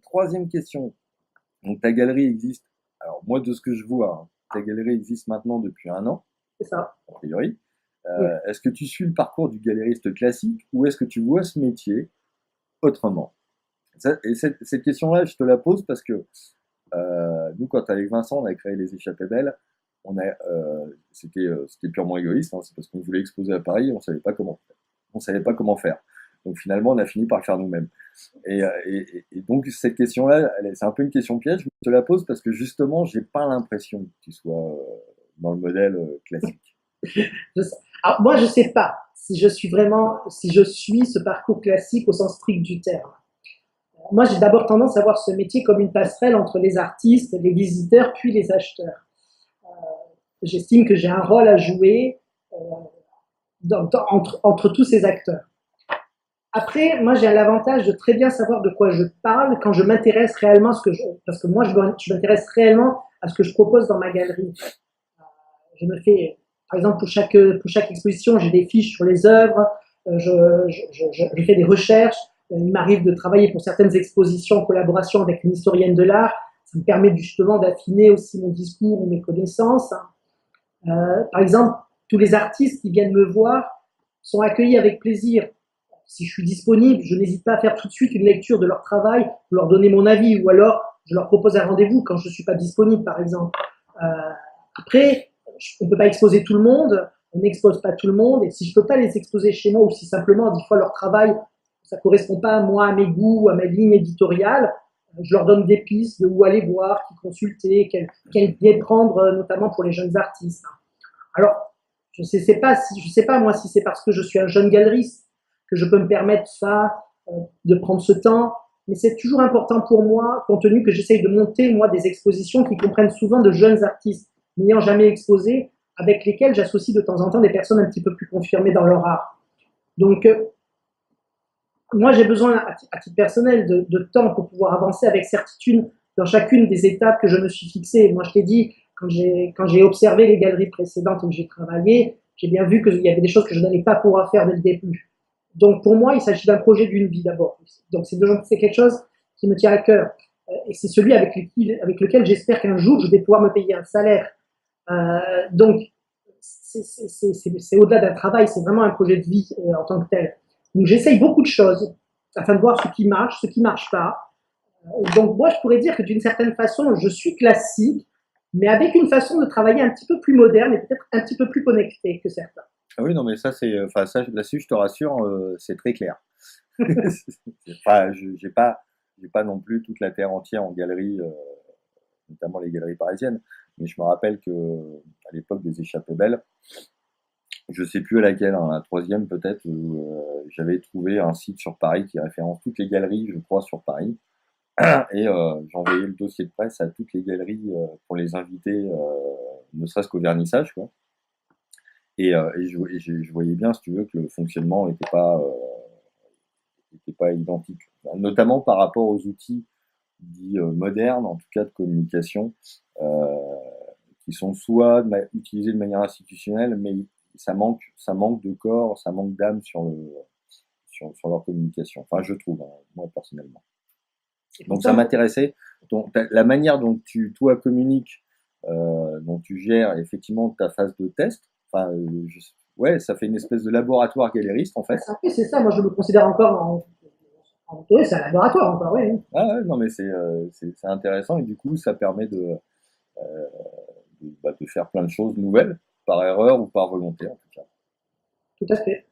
Troisième question. Donc ta galerie existe, alors moi de ce que je vois, hein, ta galerie existe maintenant depuis 1 an, C'est ça. a priori. Oui. Est-ce que tu suis le parcours du galériste classique ou est-ce que tu vois ce métier autrement? Et cette question-là, je te la pose parce que nous, quand avec Vincent, on a créé les Échappées Belles, c'était purement égoïste, hein, c'est parce qu'on voulait exposer à Paris, on savait pas comment faire. Donc finalement, on a fini par le faire nous-mêmes. Et donc cette question-là, c'est un peu une question piège. Je te la pose parce que justement, j'ai pas l'impression que tu sois dans le modèle classique. Je Alors, moi, je sais pas si je suis ce parcours classique au sens strict du terme. Moi, j'ai d'abord tendance à voir ce métier comme une passerelle entre les artistes, les visiteurs, puis les acheteurs. Euh, J'estime que j'ai un rôle à jouer entre tous ces acteurs. Après, moi, j'ai l'avantage de très bien savoir de quoi je parle quand je m'intéresse réellement à ce que parce que moi, je m'intéresse réellement à ce que je propose dans ma galerie. Je me fais, par exemple, pour chaque exposition, j'ai des fiches sur les œuvres, je fais des recherches. Il m'arrive de travailler pour certaines expositions en collaboration avec une historienne de l'art. Ça me permet justement d'affiner aussi mon discours ou mes connaissances. Par exemple, tous les artistes qui viennent me voir sont accueillis avec plaisir. Si je suis disponible, je n'hésite pas à faire tout de suite une lecture de leur travail, pour leur donner mon avis, ou alors je leur propose un rendez-vous quand je ne suis pas disponible, par exemple. Euh, Après, on ne peut pas exposer tout le monde, on n'expose pas tout le monde, et si je ne peux pas les exposer chez moi, ou si simplement, des fois, leur travail, ça ne correspond pas à moi, à mes goûts, à ma ligne éditoriale, je leur donne des pistes de où aller voir, qui consulter, quel biais prendre, notamment pour les jeunes artistes. Alors, je sais pas moi si c'est parce que je suis un jeune galeriste que je peux me permettre ça, de prendre ce temps, mais c'est toujours important pour moi, compte tenu que j'essaye de monter moi des expositions qui comprennent souvent de jeunes artistes n'ayant jamais exposé, avec lesquels j'associe de temps en temps des personnes un petit peu plus confirmées dans leur art. Donc, moi, j'ai besoin, à titre personnel, de temps pour pouvoir avancer avec certitude dans chacune des étapes que je me suis fixées. Moi, je t'ai dit, quand j'ai observé les galeries précédentes où j'ai travaillé, j'ai bien vu qu'il y avait des choses que je n'allais pas pouvoir faire dès le début. Donc, pour moi, il s'agit d'un projet d'une vie d'abord. Donc, c'est quelque chose qui me tient à cœur. Et c'est celui avec lequel j'espère qu'un jour, je vais pouvoir me payer un salaire. Donc, c'est au-delà d'un travail, c'est vraiment un projet de vie en tant que tel. Donc j'essaye beaucoup de choses afin de voir ce qui marche pas. Donc moi je pourrais dire que d'une certaine façon je suis classique, mais avec une façon de travailler un petit peu plus moderne et peut-être un petit peu plus connectée que certains. Ah oui, non, mais ça, enfin, ça, là-dessus, je te rassure, c'est très clair. Enfin, j'ai pas non plus toute la terre entière en galerie, notamment les galeries parisiennes. Mais je me rappelle que à l'époque des Échappées Belles, je sais plus à laquelle, hein, la troisième peut-être, où, j'avais trouvé un site sur Paris qui référence toutes les galeries, je crois, sur Paris. Et j'envoyais le dossier de presse à toutes les galeries pour les inviter, ne serait-ce qu'au vernissage, quoi. Je voyais bien, si tu veux, que le fonctionnement était pas identique, notamment par rapport aux outils dits modernes, en tout cas de communication, euh, qui sont soit utilisés de manière institutionnelle, mais ça manque de corps, ça manque d'âme sur leur communication. Enfin, je trouve, hein, moi personnellement. Et Donc ça pourtant, m'intéressait. La manière dont toi, communiques, dont tu gères effectivement ta phase de test, enfin, ouais, ça fait une espèce de laboratoire galériste en fait. c'est ça, moi je me considère encore oui, c'est un laboratoire encore, oui. Ah ouais, non mais c'est intéressant et du coup ça permet de faire plein de choses nouvelles, par erreur ou par volonté en tout cas. Tout à fait.